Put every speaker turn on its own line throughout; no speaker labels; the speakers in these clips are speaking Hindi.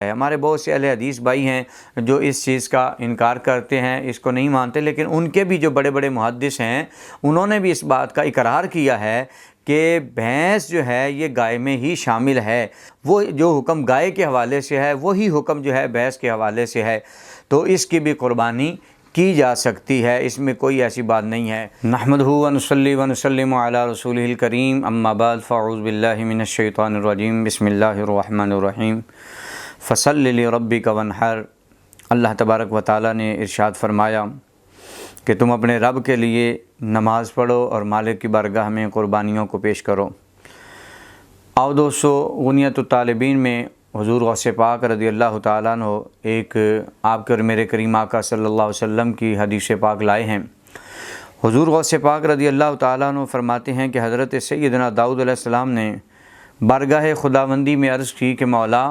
है। हमारे बहुत से अहले हदीस भाई हैं जो इस चीज़ का इनकार करते हैं, इसको नहीं मानते, लेकिन उनके भी जो बड़े बड़े मुहद्दिस हैं उन्होंने भी इस बात का इकरार किया है कि भैंस जो है ये गाय में ही शामिल है। वो जो हुक्म गाय के हवाले से है वही हुक्म जो है भैंस के हवाले से है, तो इसकी भी कुर्बानी की जा सकती है, इसमें कोई ऐसी बात नहीं है। नहमदुहु व नुसल्ली व नुसल्लिमु अला रसूलिहिल करीम, अम्मा बाद, फ़अऊज़ु बिल्लाहि मिनश शैतानिर रजीम, बिस्मिल्लाहिर रहमानिर रहीम, फ़सल्लि लिरब्बिका वन्हर। अल्लाह तबारक व तआला ने इरशाद फरमाया कि तुम अपने रब के लिए नमाज़ पढ़ो और मालिक की बारगाह में क़ुरबानियों को पेश करो। आओ दोस्तों, गुनियतुत तालिबीन में हुज़ूर गौसे पाक रज़ियल्लाहु ताला अन्हु एक आपके और मेरे करीम आका सल्लल्लाहु अलैहि वसल्लम की हदीस पाक लाए हैं। हुज़ूर गौसे पाक रज़ियल्लाहु ताला अन्हु फरमाते हैं कि हज़रत सैयदना दाऊद अलैहिस्सलाम ने बारगाह खुदाबंदी में अर्ज़ की कि मौला,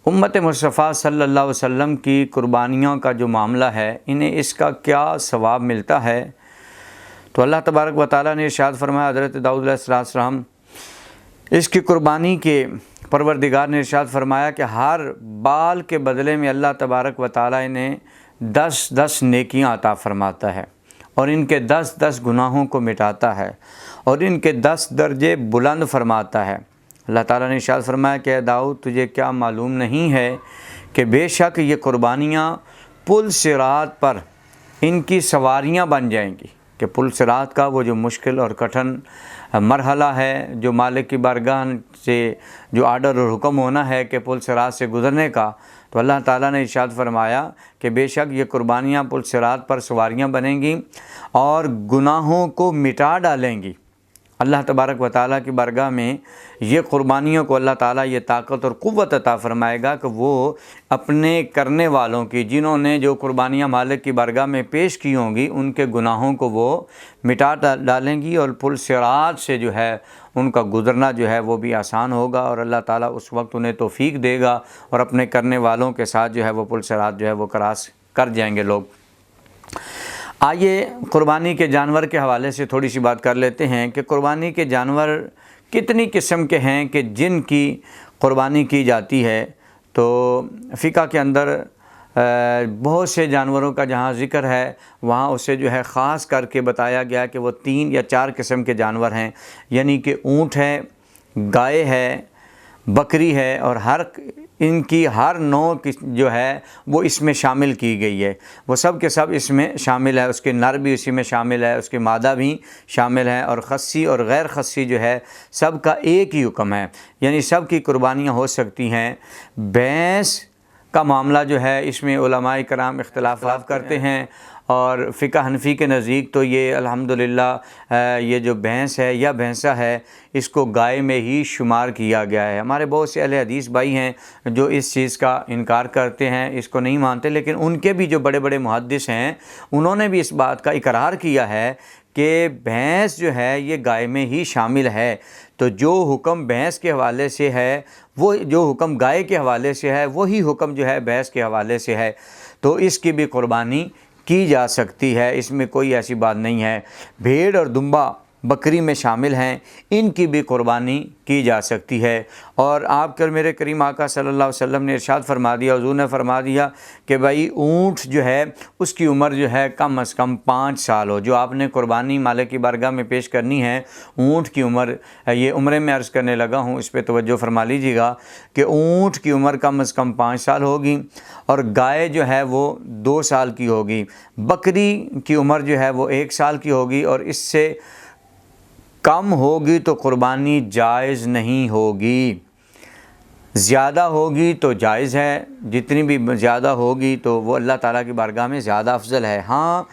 उम्मत मुस्तफ़ा सल्लल्लाहु अलैहि वसल्लम की कुर्बानियों का जो मामला है इन्हें इसका क्या सवाब मिलता है। तो अल्लाह तबारक व तआला ने इरशाद फरमाया, हज़रत दाऊद अलैहिस्सलाम इसकी कुर्बानी के परवरदिगार ने इरशाद फरमाया कि हर बाल के बदले में अल्लाह तबारक व तआला इन्हें 10-10 नेकियां अता फरमाता है और इनके 10-10 गुनाहों को मिटाता है और इनके 10 दर्जे बुलंद फरमाता है। अल्लाह ताला ने इरशाद फरमाया कि दाऊद, तुझे क्या मालूम नहीं है कि बेशक ये कुर्बानियाँ पुल सिरात पर इनकी सवारियाँ बन जाएंगी, कि पुल सिरात का वो जो मुश्किल और कठिन मरहला है, जो मालिक की बारगाह से जो आर्डर और हुक्म होना है कि पुल सिरात से गुज़रने का, तो अल्लाह ताला ने इरशाद फरमाया कि बेशक ये कुर्बानियाँ पुल सिरात पर सवारियाँ बनेंगी और गुनाहों को मिटा डालेंगी। अल्लाह तबारक व तआला की बारगाह में ये क़ुरबानियों को अल्लाह ताला ये ताकत और क़ुव्वत अता फ़रमाएगा कि वो अपने करने वालों की, जिन्होंने जो क़ुरबानियाँ मालिक की बारगाह में पेश की होंगी, उनके गुनाहों को वो मिटा डालेंगी और पुल सिरात से जो है उनका गुज़रना जो है वो भी आसान होगा और अल्लाह ताला उस वक्त उन्हें तौफ़ीक देगा और अपने करने वालों के साथ जो है वो पुल सिरात जो है वो क्रॉस कर जाएंगे लोग। आइए कुर्बानी के जानवर के हवाले से थोड़ी सी बात कर लेते हैं कि कुर्बानी के जानवर कितनी किस्म के हैं कि जिनकी कुर्बानी की जाती है। तो फ़िक़्ह के अंदर बहुत से जानवरों का जहाँ ज़िक्र है वहाँ उसे जो है ख़ास करके बताया गया कि वो 3 या 4 किस्म के जानवर हैं, यानी कि ऊँट है, गाय है, बकरी है और इनकी हर नौ की जो है वो इसमें शामिल की गई है। वो सब के सब इसमें शामिल है, उसके नर भी इसी में शामिल है, उसके मादा भी शामिल है और खस्सी और गैर खस्सी जो है सब का एक ही हुक्म है, यानी सब की कुर्बानियाँ हो सकती हैं। भैंस का मामला जो है इसमें उलमाए कराम इख्तिलाफ़ करते हैं और फ़िक़्ह हनफ़ी के नज़दीक तो ये अल्हम्दुलिल्लाह ये जो भैंस है या भैंसा है इसको गाय में ही शुमार किया गया है। हमारे बहुत से अहले हदीस भाई हैं जो इस चीज़ का इनकार करते हैं, इसको नहीं मानते, लेकिन उनके भी जो बड़े बड़े मुहद्दिस हैं उन्होंने भी इस बात का इकरार किया है कि भैंस जो है ये गाय में ही शामिल है। तो जो हुक्म भैंस के हवाले से है, वो जो हुक्म गाय के हवाले से है, वही हुक्म जो है भैंस के हवाले से है, तो इसकी भी कुर्बानी की जा सकती है, इसमें कोई ऐसी बात नहीं है। भेड़ और दुम्बा बकरी में शामिल हैं, इनकी भी कुर्बानी की जा सकती है। और आपके और मेरे करीम आका सल्लल्लाहु अलैहि वसल्लम ने इरशाद फरमा दिया, हुज़ूर ने फरमा दिया कि भाई ऊँट जो है उसकी उम्र जो है कम से कम 5 साल हो। जो आपने कुर्बानी मालिक की बारगाह में पेश करनी है, ऊँट की उम्र, ये उम्रे में अर्ज़ करने लगा हूँ, इस पर तवज्जो फरमा लीजिएगा कि ऊँट की उम्र कम से कम 5 साल होगी और गाय जो है वो 2 साल की होगी। बकरी की उम्र जो है वो 1 साल की होगी और इससे कम होगी तो कुर्बानी जायज़ नहीं होगी। ज़्यादा होगी तो जायज़ है, जितनी भी ज़्यादा होगी तो वो अल्लाह ताला की बारगाह में ज़्यादा अफजल है। हाँ,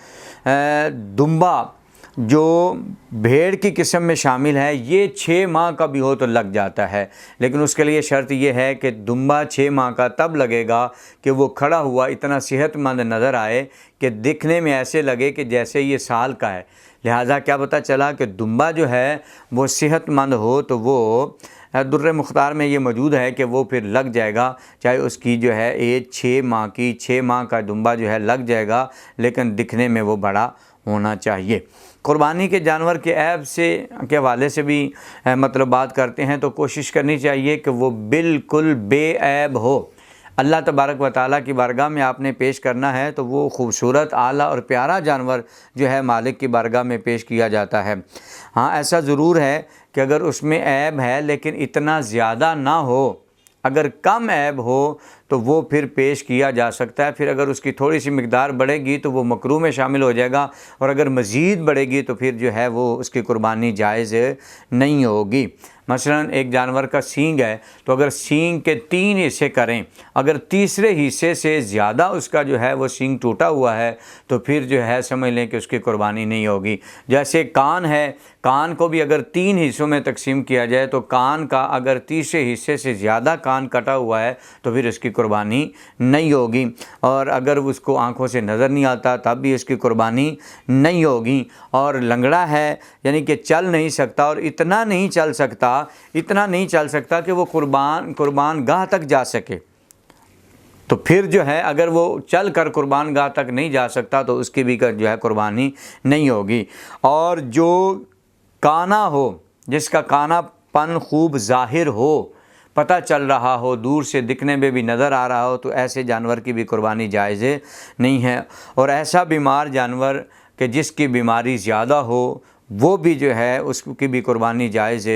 दुम्बा जो भेड़ की किस्म में शामिल है ये 6 माह का भी हो तो लग जाता है, लेकिन उसके लिए शर्त ये है कि दुम्बा 6 माह का तब लगेगा कि वो खड़ा हुआ इतना सेहतमंद नज़र आए कि दिखने में ऐसे लगे कि जैसे ये साल का है। लिहाजा क्या पता चला कि दुम्बा जो है वो सेहतमंद हो तो वो दुर्र मुख्तार में ये मौजूद है कि वो फिर लग जाएगा, चाहे उसकी जो है एज 6 माह की, 6 माह का दुम्बा जो है लग जाएगा, लेकिन दिखने में वो बड़ा होना चाहिए। कुर्बानी के जानवर के ऐब से के हवाले से भी मतलब बात करते हैं तो कोशिश करनी चाहिए कि वो बिल्कुल बेऐब हो। अल्लाह तबारक व तआला की बारगाह में आपने पेश करना है तो वो खूबसूरत, आला और प्यारा जानवर जो है मालिक की बारगाह में पेश किया जाता है। हाँ, ऐसा ज़रूर है कि अगर उसमें ऐब है लेकिन इतना ज़्यादा ना हो, अगर कम ऐब हो तो वो फिर पेश किया जा सकता है। फिर अगर उसकी थोड़ी सी मिकदार बढ़ेगी तो वो मकरूह में शामिल हो जाएगा, और अगर मज़ीद बढ़ेगी तो फिर जो है वो उसकी कुर्बानी जायज़ नहीं होगी। मसलन एक जानवर का सींग है तो अगर सींग के 3 हिस्से करें, अगर तीसरे हिस्से से ज़्यादा उसका जो है वो सींग टूटा हुआ है तो फिर जो है समझ लें कि उसकी कुर्बानी नहीं होगी। जैसे कान है, कान को भी अगर 3 हिस्सों में तकसीम किया जाए तो कान का अगर तीसरे हिस्से से ज़्यादा कान कटा हुआ है तो फिर उसकी कुर्बानी नहीं होगी। और अगर उसको आँखों से नज़र नहीं आता तब भी उसकी कुर्बानी नहीं होगी। और लंगड़ा है यानी कि चल नहीं सकता, और इतना नहीं चल सकता कि वो कुर्बान गाह तक जा सके, तो फिर जो है अगर वो चल कर कुर्बान गाह तक नहीं जा सकता तो उसकी भी जो है कुर्बानी नहीं होगी। और जो काना हो, जिसका कानापन खूब ज़ाहिर हो, पता चल रहा हो, दूर से दिखने में भी नज़र आ रहा हो, तो ऐसे जानवर की भी कुर्बानी जायज़ नहीं है। और ऐसा बीमार जानवर कि जिसकी बीमारी ज़्यादा हो, वो भी जो है उसकी भी कुर्बानी जायज़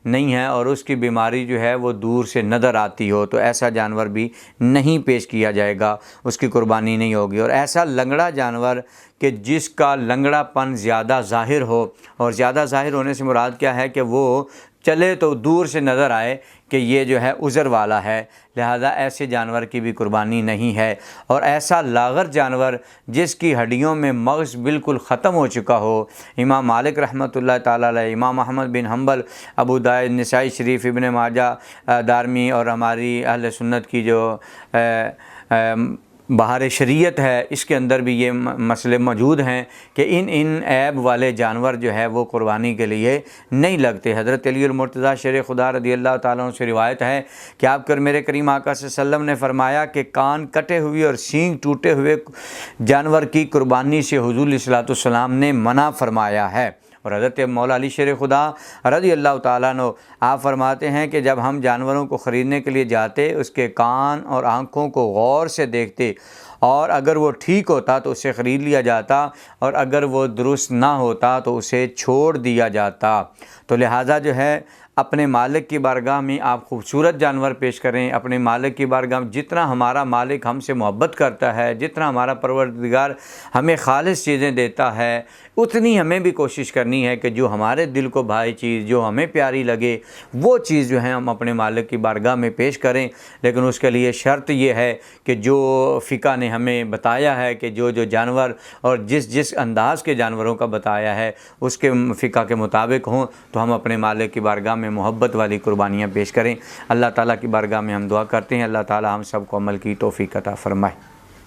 नहीं है, और उसकी बीमारी जो है वो दूर से नज़र आती हो तो ऐसा जानवर भी नहीं पेश किया जाएगा, उसकी कुर्बानी नहीं होगी। और ऐसा लंगड़ा जानवर कि जिसका लंगड़ापन ज़्यादा ज़ाहिर हो, और ज़्यादा ज़ाहिर होने से मुराद क्या है कि वो चले तो दूर से नज़र आए कि ये जो है उज़र वाला है, लिहाजा ऐसे जानवर की भी कुर्बानी नहीं है। और ऐसा लाग़र जानवर जिसकी हड्डियों में मग़ज़ बिल्कुल ख़त्म हो चुका हो, इमाम मालिक रहमतुल्लाह ताला अलैह, इमाम अहमद बिन हम्बल, अबू दाऊद, नसाई शरीफ, इब्न माजा, दारमी और हमारी अहले सुन्नत की जो बहार शरीयत है, इसके अंदर भी ये मसले मौजूद हैं कि इन ऐब वाले जानवर जो है वो कुर्बानी के लिए नहीं लगते। हज़रत अली मुर्तज़ा शेर खुदा रज़ी अल्लाह ताला अन्हु से रिवायत है कि आपकर मेरे करीम आका सल्लल्लाहु अलैहि वसल्लम ने फरमाया कि कान कटे हुए और सींग टूटे हुए जानवर की कुर्बानी से हुज़ूर सल्लल्लाहु अलैहि वसल्लम ने मना फरमाया है। और हज़रत मौला अली शेर खुदा रज़ी अल्लाह ताला अन्हु आप फरमाते हैं कि जब हम जानवरों को ख़रीदने के लिए जाते, उसके कान और आँखों को गौर से देखते, और अगर वो ठीक होता तो उसे ख़रीद लिया जाता, और अगर वो दुरुस्त ना होता तो उसे छोड़ दिया जाता। तो लिहाजा जो है अपने मालिक की बारगाह में आप खूबसूरत जानवर पेश करें। अपने मालिक की बारगाह में जितना हमारा मालिक हमसे मोहब्बत करता है, जितना हमारा परवरदिगार हमें खालिस चीज़ें देता है, उतनी हमें भी कोशिश करनी है कि जो हमारे दिल को भाई चीज़, जो हमें प्यारी लगे, वो चीज़ जो है हम अपने मालिक की बारगाह में पेश करें। लेकिन उसके लिए शर्त ये है कि जो फ़िका ने हमें बताया है कि जो जानवर और जिस अंदाज़ के जानवरों का बताया है उसके फ़िका के मुताबिक हों, तो हम अपने मालिक की बारगाह में मोहब्बत वाली कुर्बानियाँ पेश करें। अल्लाह ताला की बारगाह में हम दुआ करते हैं, अल्लाह ताला हम सब को अमल की तौफ़ीक़ अता फ़रमाए।